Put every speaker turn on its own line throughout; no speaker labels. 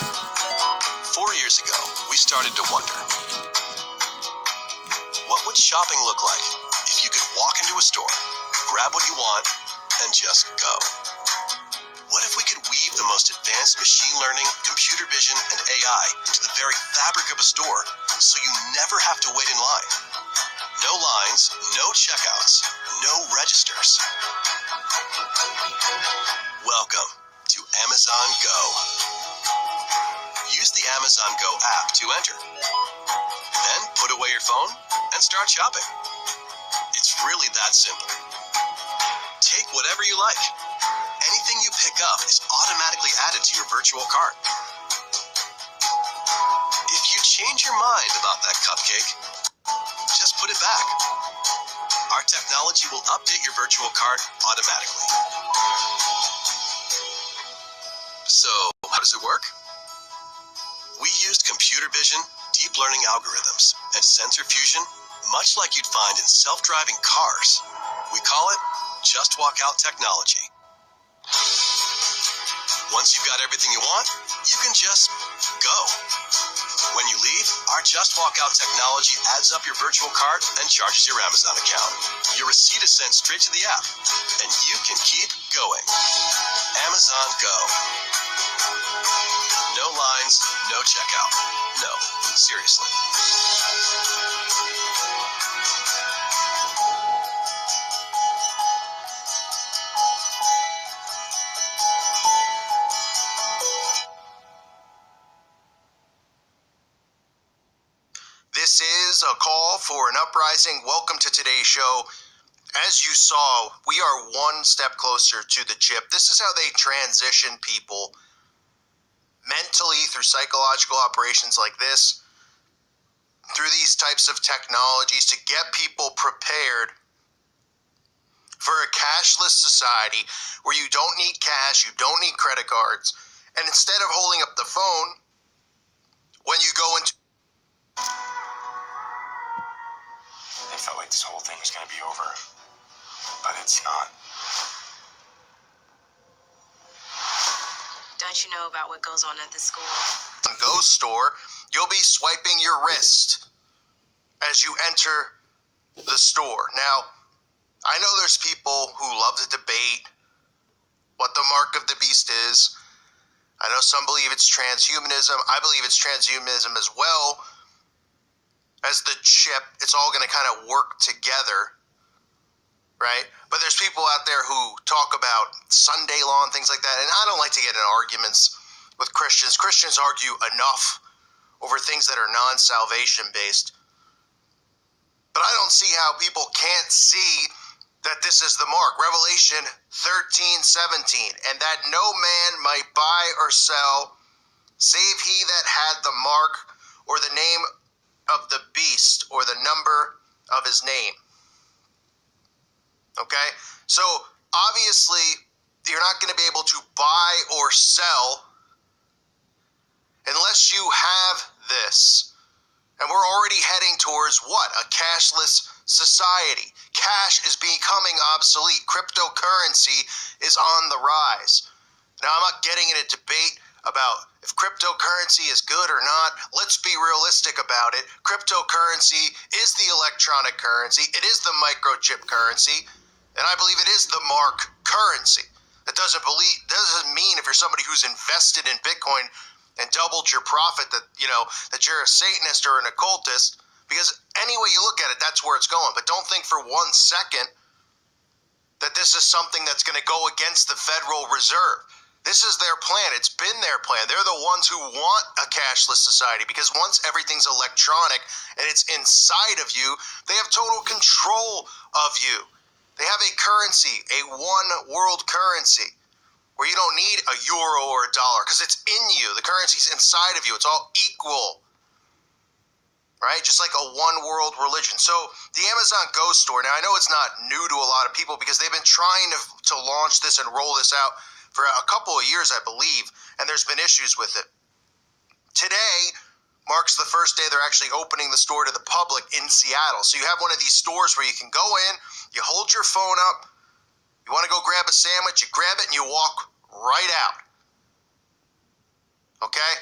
4 years ago, we started to wonder, what would shopping look like if you could walk into a store, grab what you want, and just go? What if we could weave the most advanced machine learning, computer vision, and AI into the very fabric of a store so you never have to wait in line? No lines, no checkouts, no registers. Welcome to Amazon Go. Use the Amazon Go app to enter. Then put away your phone and start shopping. It's really that simple. Take whatever you like. Anything you pick up is automatically added to your virtual cart. If you change your mind about that cupcake, just put it back. Our technology will update your virtual cart automatically. So, how does it work? We used computer vision, deep learning algorithms, and sensor fusion, much like you'd find in self-driving cars. We call it Just Walk Out technology. Once you've got everything you want, you can just go. When you leave, our Just Walk Out technology adds up your virtual cart and charges your Amazon account. Your receipt is sent straight to the app, and you can keep going. Amazon Go. No lines, no checkout. No, seriously.
This is a call for an uprising. Welcome to today's show. As you saw, we are one step closer to the chip. This is how they transition people mentally through psychological operations like this, through these types of technologies to get people prepared for a cashless society where you don't need cash, you don't need credit cards, and instead of holding up the phone when you go into...
It felt like this whole thing was going to be over, but it's not.
Don't you know about what goes on at the school?
Go store, you'll be swiping your wrist as you enter the store. Now, I know there's people who love to debate what the mark of the beast is. I know some believe it's transhumanism. I believe it's transhumanism as well as the chip. It's all going to kind of work together, right? But there's people out there who talk about Sunday law and things like that, and I don't like to get in arguments with Christians. Christians argue enough over things that are non-salvation based. But I don't see how people can't see that this is the mark. Revelation 13:17, and that no man might buy or sell save he that had the mark or the name of the beast or the number of his name. Okay? So obviously you're not going to be able to buy or sell unless you have this. And we're already heading towards what? A cashless society. Cash is becoming obsolete. Cryptocurrency is on the rise. Now, I'm not getting in a debate about if cryptocurrency is good or not. Let's be realistic about it. Cryptocurrency is the electronic currency. It is the microchip currency. And I believe it is the mark currency. That doesn't mean if you're somebody who's invested in Bitcoin and doubled your profit that you're a Satanist or an occultist, because any way you look at it, that's where it's going. But don't think for 1 second that this is something that's going to go against the Federal Reserve. This is their plan. It's been their plan. They're the ones who want a cashless society, because once everything's electronic and it's inside of you, they have total control of you. They have a currency, a one world currency, where you don't need a euro or a dollar because it's in you. The currency's inside of you. It's all equal, right? Just like a one world religion. So the Amazon Go store, now I know it's not new to a lot of people because they've been trying to launch this and roll this out for a couple of years, I believe, and there's been issues with it. Today marks the first day they're actually opening the store to the public in Seattle. So you have one of these stores where you can go in, you hold your phone up, you want to go grab a sandwich, you grab it and you walk right out. Okay?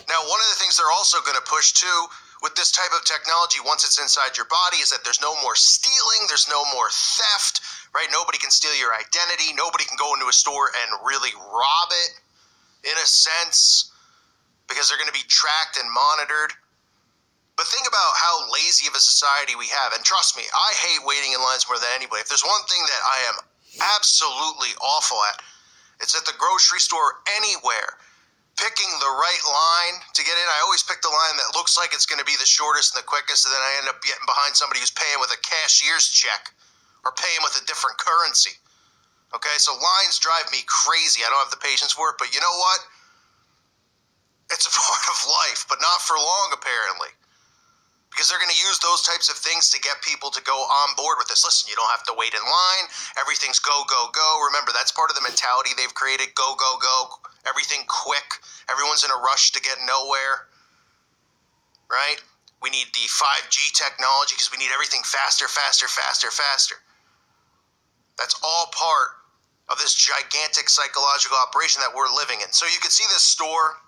Now, one of the things they're also going to push too with this type of technology, once it's inside your body, is that there's no more stealing, there's no more theft, right? Nobody can steal your identity. Nobody can go into a store and really rob it, in a sense, because they're going to be tracked and monitored. But think about how lazy of a society we have. And trust me, I hate waiting in lines more than anybody. If there's one thing that I am absolutely awful at, it's at the grocery store anywhere. Picking the right line to get in. I always pick the line that looks like it's going to be the shortest and the quickest, and then I end up getting behind somebody who's paying with a cashier's check or paying with a different currency. Okay, so lines drive me crazy. I don't have the patience for it, but you know what? It's a part of life, but not for long, apparently. Because they're going to use those types of things to get people to go on board with this. Listen, you don't have to wait in line. Everything's go, go, go. Remember, that's part of the mentality they've created. Go, go, go. Everything quick. Everyone's in a rush to get nowhere. Right? We need the 5G technology because we need everything faster, faster, faster, faster. That's all part of this gigantic psychological operation that we're living in. So you can see this store.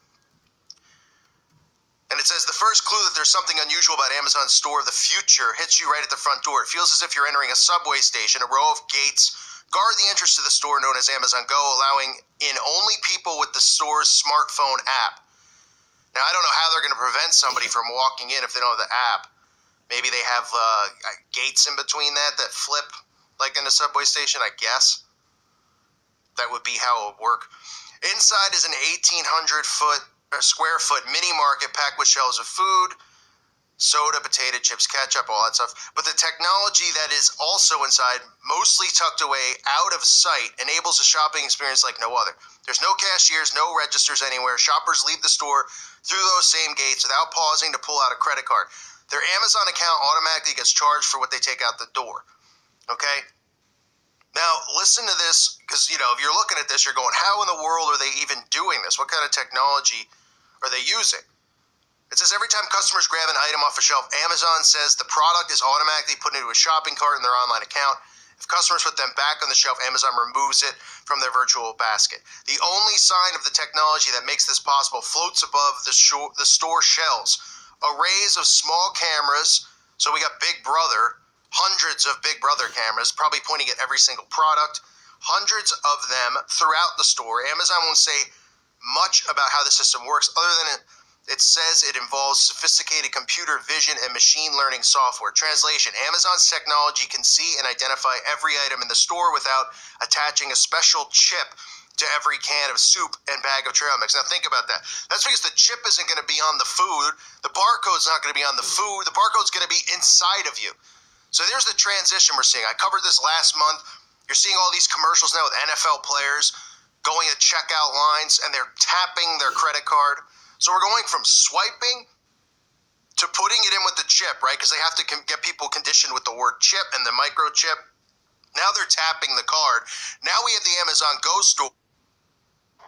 And it says, the first clue that there's something unusual about Amazon's store of the future hits you right at the front door. It feels as if you're entering a subway station. A row of gates guard the entrance to the store known as Amazon Go, allowing in only people with the store's smartphone app. Now, I don't know how they're going to prevent somebody from walking in if they don't have the app. Maybe they have gates in between that flip, like in a subway station, I guess. That would be how it would work. Inside is an 1,800-square foot mini market packed with shelves of food, soda, potato chips, ketchup, all that stuff. But the technology that is also inside, mostly tucked away out of sight, enables a shopping experience like no other. There's no cashiers, no registers anywhere. Shoppers leave the store through those same gates without pausing to pull out a credit card. Their Amazon account automatically gets charged for what they take out the door. Okay? Now, listen to this, because, if you're looking at this, you're going, how in the world are they even doing this? What kind of technology are they using? It says every time customers grab an item off a shelf, Amazon says the product is automatically put into a shopping cart in their online account. If customers put them back on the shelf, Amazon removes it from their virtual basket. The only sign of the technology that makes this possible floats above the store shelves. Arrays of small cameras, so we got Big Brother, hundreds of Big Brother cameras, probably pointing at every single product, hundreds of them throughout the store. Amazon won't say much about how the system works, other than it says it involves sophisticated computer vision and machine learning software. Translation: Amazon's technology can see and identify every item in the store without attaching a special chip to every can of soup and bag of trail mix. Now think about that. That's because the chip isn't going to be on the food. The barcode's not going to be on the food. The barcode's going to be inside of you. So there's the transition we're seeing. I covered this last month. You're seeing all these commercials now with NFL players going to checkout lines and they're tapping their credit card. So we're going from swiping to putting it in with the chip, right? Because they have to get people conditioned with the word chip and the microchip. Now they're tapping the card. Now we have the Amazon Go store.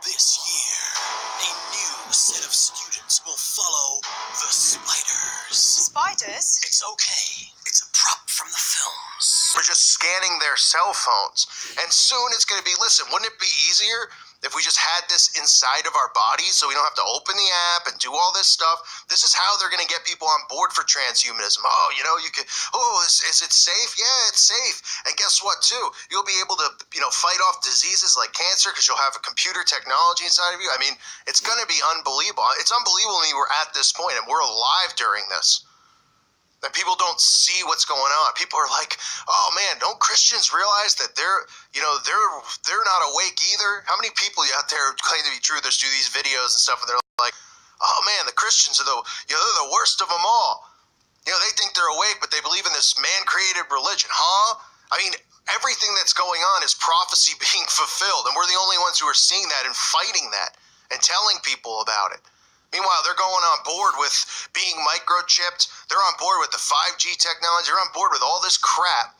This year, a new set of students will follow the spiders.
Spiders?
It's okay. It's a prop from the films.
We're just scanning their cell phones. And soon it's going to be, listen, wouldn't it be easier if we just had this inside of our bodies so we don't have to open the app and do all this stuff? This is how they're going to get people on board for transhumanism. Oh, you could, is it safe? Yeah, it's safe. And guess what, too? You'll be able to, fight off diseases like cancer because you'll have a computer technology inside of you. I mean, it's going to be unbelievable. It's unbelievable to me we're at this point and we're alive during this. And people don't see what's going on. People are like, oh man, don't Christians realize that they're not awake either? How many people out there claim to be truthers do these videos and stuff and they're like, oh man, the Christians are they're the worst of them all. They think they're awake, but they believe in this man-created religion, huh? I mean, everything that's going on is prophecy being fulfilled, and we're the only ones who are seeing that and fighting that and telling people about it. Meanwhile, they're going on board with being microchipped. They're on board with the 5G technology. They're on board with all this crap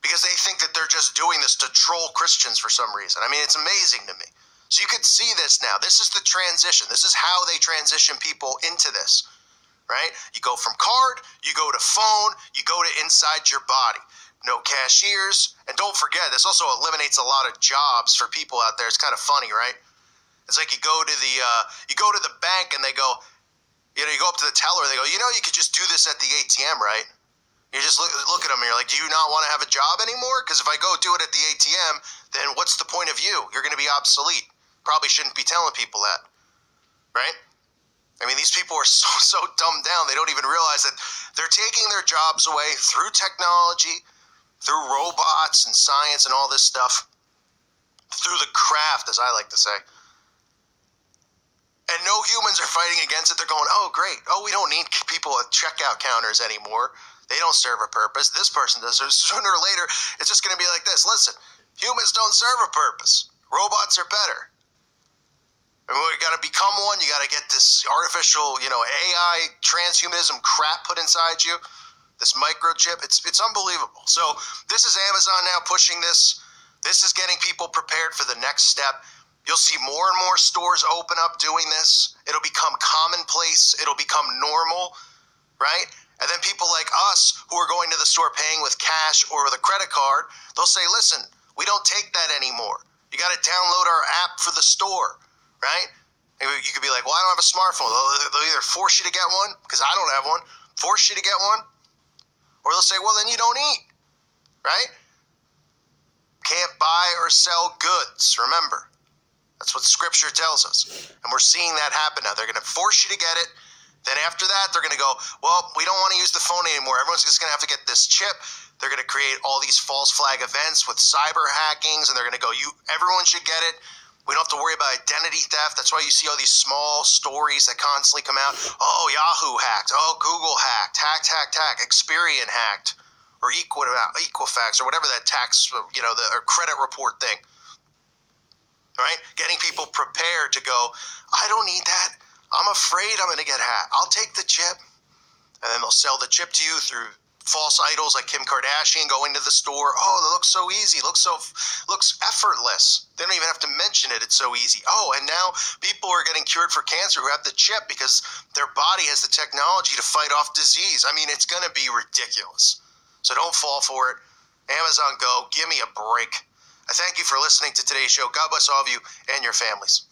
because they think that they're just doing this to troll Christians for some reason. I mean, it's amazing to me. So you could see this now. This is the transition. This is how they transition people into this, right? You go from card, you go to phone, you go to inside your body. No cashiers. And don't forget, this also eliminates a lot of jobs for people out there. It's kind of funny, right? It's like you go to the bank and they go, you go up to the teller and they go, you could just do this at the ATM, right? You just look at them and you're like, do you not want to have a job anymore? Because if I go do it at the ATM, then what's the point of you? You're going to be obsolete. Probably shouldn't be telling people that, right? I mean, these people are so dumbed down, they don't even realize that they're taking their jobs away through technology, through robots and science and all this stuff, through the craft, as I like to say. And no humans are fighting against it. They're going, oh, great. Oh, we don't need people at checkout counters anymore. They don't serve a purpose. This person does. So sooner or later, it's just going to be like this. Listen, humans don't serve a purpose. Robots are better. And we got to become one. You got to get this artificial, AI transhumanism crap put inside you. This microchip. It's unbelievable. So this is Amazon now pushing this. This is getting people prepared for the next step. You'll see more and more stores open up doing this. It'll become commonplace. It'll become normal, right? And then people like us who are going to the store paying with cash or with a credit card, they'll say, listen, we don't take that anymore. You got to download our app for the store, right? And you could be like, well, I don't have a smartphone. They'll either force you to get one, because I don't have one, force you to get one, or they'll say, well, then you don't eat, right? Can't buy or sell goods, remember. That's what Scripture tells us. And we're seeing that happen now. They're going to force you to get it. Then after that, they're going to go, well, we don't want to use the phone anymore. Everyone's just going to have to get this chip. They're going to create all these false flag events with cyber hackings, and they're going to go, everyone should get it. We don't have to worry about identity theft. That's why you see all these small stories that constantly come out. Oh, Yahoo hacked. Oh, Google hacked. Hacked. Experian hacked. Or Equifax, or whatever that tax, or credit report thing. Right? Getting people prepared to go, I don't need that. I'm afraid I'm going to get hacked. I'll take the chip. And then they'll sell the chip to you through false idols like Kim Kardashian going to the store. Oh, that looks so easy. Looks effortless. They don't even have to mention it. It's so easy. Oh, and now people are getting cured for cancer who have the chip because their body has the technology to fight off disease. I mean, it's going to be ridiculous. So don't fall for it. Amazon Go, give me a break. I thank you for listening to today's show. God bless all of you and your families.